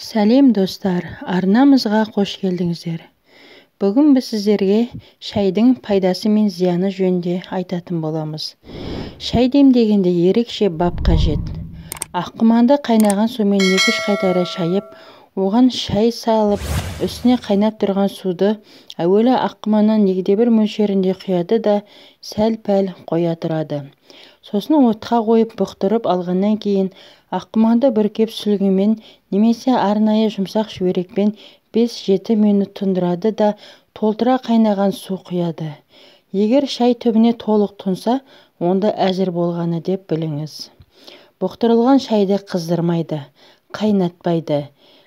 Сәлем достар, арнамызға қош келдіңіздер. Бүгін біз сіздерге шайдың пайдасы мен зияны жөнінде айтатын боламыз. Шай демдегенде ерекше бап қажет. Аққұманды қайнаған сумен 2-3 қайтара шайып, оған шай салып, үстіне қайнап тұрған суды әуелі аққұманнан 2/1 мөлшерінде құяды да сәл-пәл қоя тұрады. Сосын отқа қойып бұқтырып алғаннан кейін аққұманды бүркеп сүлгімен немесе арнайы жұмсақ шүберекпен 5-7 минут тұндырады да толтыра қайнаған су құяды. Егер шай түбіне толық тұнса, онда әзір болғаны деп біліңіз. Бұқтырылған шайды қыздырмайды, қайнатпайды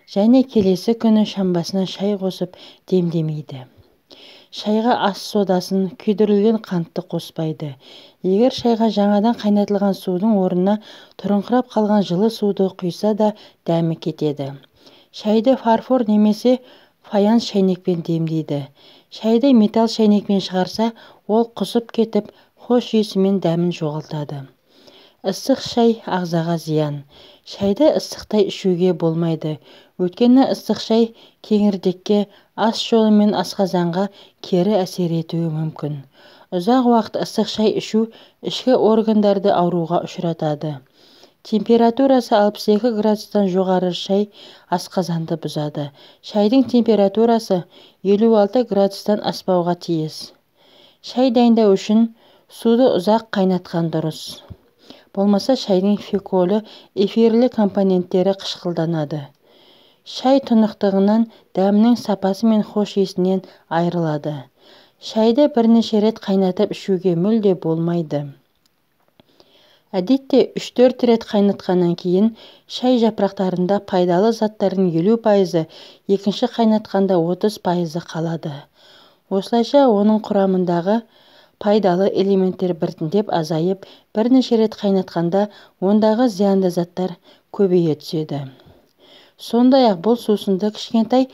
және келесі күні шамбасына шай қосып демдемейді. Шайға ас содасын, күйдірілген қантты қоспайды. Егер шайға жаңадан қайнатылған судың орнына тұрыңқырап қалған жылы суды құйса да дәмі кетеді. Шайды фарфор немесе фаянс шайнекпен демдейді. Шайды металл шайнекпен шығарса, ол құсып кетіп, хош иісімен дәмін жоғалтады. Ыстық шай ағзаға зиян. Шайды ыстықтай ішуге болмайды. Өйткені ыстық шай кеңірдекке, ас жолы мен асқазанға кері әсер етуі мүмкін. Ұзақ уақыт ыстық шай ішу ішкі органдарды ауруға ұшыратады. Температурасы 62 градустан жоғары шай асқазанды бұзады. Шайдың температурасы 56 градустан аспауға тиіс. Шай дайындау үшін суды ұзақ қайнатқан дұрыс. Болмаса шайдың феколы, эфирлі компоненттері қышқылданады. Шай тұнықтығынан дәмнің сапасы мен хош иісінен айырылады. Шайды бірнеше рет қайнатып ішуге мүлде болмайды. Әдетте 3-4 рет қайнатқаннан кейін шай жапырақтарында пайдалы заттардың 50%, екінші қайнатқанда 30% қалады. Осылайша оның құрамындағы пайдалы элементтер біртіндеп азайып, бірнеше рет қайнатқанда ондағы зиянды заттар көбейе түседі. Сондай-ақ бұл сусынды кішкентай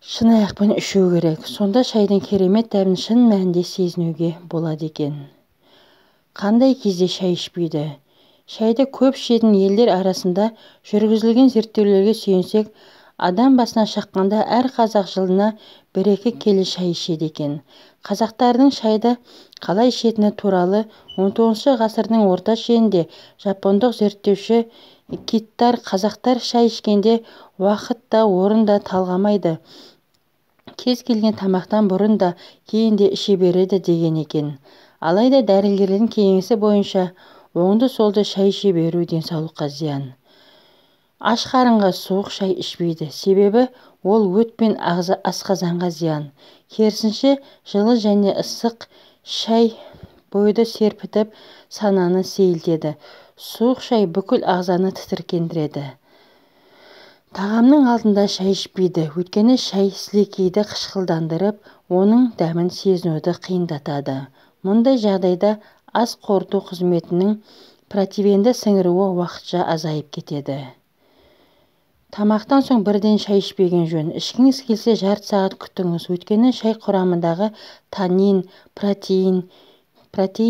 шынаяқпен ішу керек. Сонда шайдың керемет дәмін шын мәнінде сезінуге болады екен. Қандай кезде шай ішпейді? Шайды көп ішетін елдер арасында жүргізілген зерттеулерге сүйенсек, адам басына шаққанда әр қазақ жылына 1-2 келі шай ішеді екен. Қазақтардың шайды қалай ішетіні туралы 19 ғасырдың орта шенінде жапондық зерттеуші Киттар қазақтар шай ішкенде уақыт та орын да талғамайды. Кез келген тамақтан бұрын да кейін де іше береді деген екен. Алайда дәрігерлердің кеңесі бойынша оңды-солды шай іше беру денсаулыққа зиян. Аш қарынға суық шай ішпейді. Себебі ол өт пен асқазанға зиян. Керісінше жылы және ыстық шай бойды серпітіп, сананы сейілтеді. Суық шай бүкіл ағзаны тітіркендіреді. Тағамның алдында шай ішпейді. Өйткені шай сілекейді қышқылдандырып, оның дәмін сезінуді қиындатады. Мұндай жағдайда ас қорыту қызметінің протеинді сіңіруі уақытша азайып кетеді. Тамақтан соң бірден шай ішпеген жөн. Ішкіңіз келсе жарты сағат күтіңіз. Өйткені шай құрамындағы танин, протеин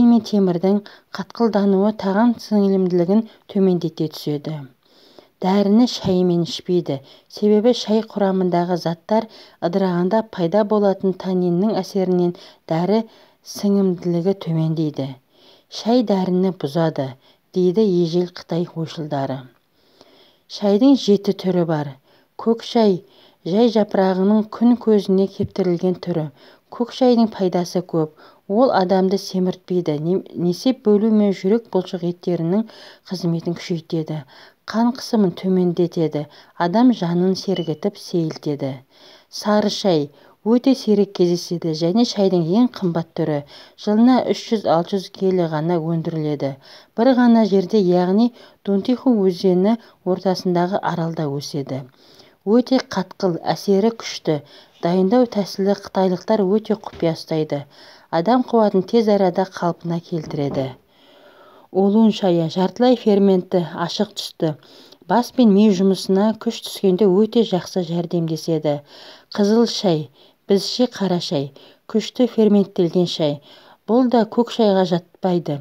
мен темірдің қатқылдануы тағам сіңілімділігін төмендете түседі. Дәріні шаймен ішпейді. Себебі шай құрамындағы заттар ыдырағанда пайда болатын таниннің әсерінен дәрі сіңімділігі төмендейді. Шай дәріні бұзады, дейді ежел Қытай ойшылдары. Шайдың 7 түрі бар. Көк шай, жай жапырағының күн көзіне кептірілген түрі. Көк шайдың пайдасы көп. Ол адамды семіртпейді, несеп бөлу мен жүрек бұлшық еттерінің қызметін күшейтеді. Қан қысымын төмендетеді. Адам жанын сергітіп сейілтеді. Сары шай өте сирек кездеседі және шайдың ең қымбат түрі. Жылына 300-600 келі ғана өндіріледі. Бір ғана жерде, яғни Дунтиху өзені ортасындағы аралда өседі. Өте қатқыл, әсері күшті. Дайындау тәсілі қытайлықтар өте құпия ұстайды. Адам қуатын тез арада қалпына келтіреді. Олун шайы жартылай ферментті, ашық түсті. Бас пен ми жұмысына күш түскенде өте жақсы жәрдемдеседі. Қызыл шай, бізде қара шай, күшті ферменттелген шай. Бұл да көк шайға жатпайды.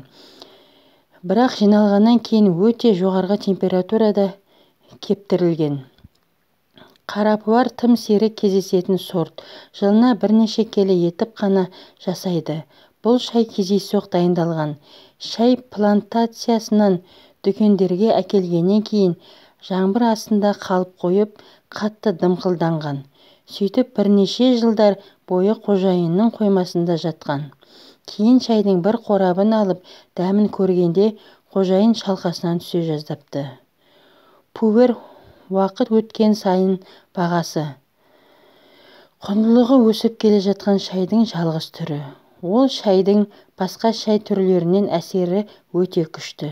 Бірақ жиналғаннан кейін өте жоғарғы температурада кептірілген. Қарабуар тым сирек кездесетін сорт. Жылына бірнеше келі етіп қана жасайды. Бұл шай кездейсоқ дайындалған. Шай плантациясынан дүкендерге әкелгеннен кейін жаңбыр астында қалып қойып, қатты дымқылданған. Сөйтіп бірнеше жылдар бойы қожайынның қоймасында жатқан. Кейін шайдың бір қорабын алып, дәмін көргенде қожайын шалқасынан түсе жаздапты. Пувер уақыт өткен сайын бағасы, құндылығы өсіп келе жатқан шайдың жалғыз түрі. Ол шайдың басқа шай түрлерінен әсері өте күшті.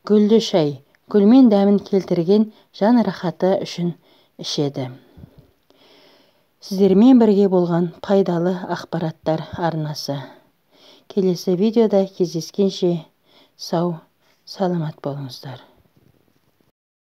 Гүлді шай, гүлмен дәмін келтірген жан рахаты үшін ішеді. Сіздермен бірге болған пайдалы ақпараттар арнасы. Келесі видеода кездескенше сау, саламат болыңыздар.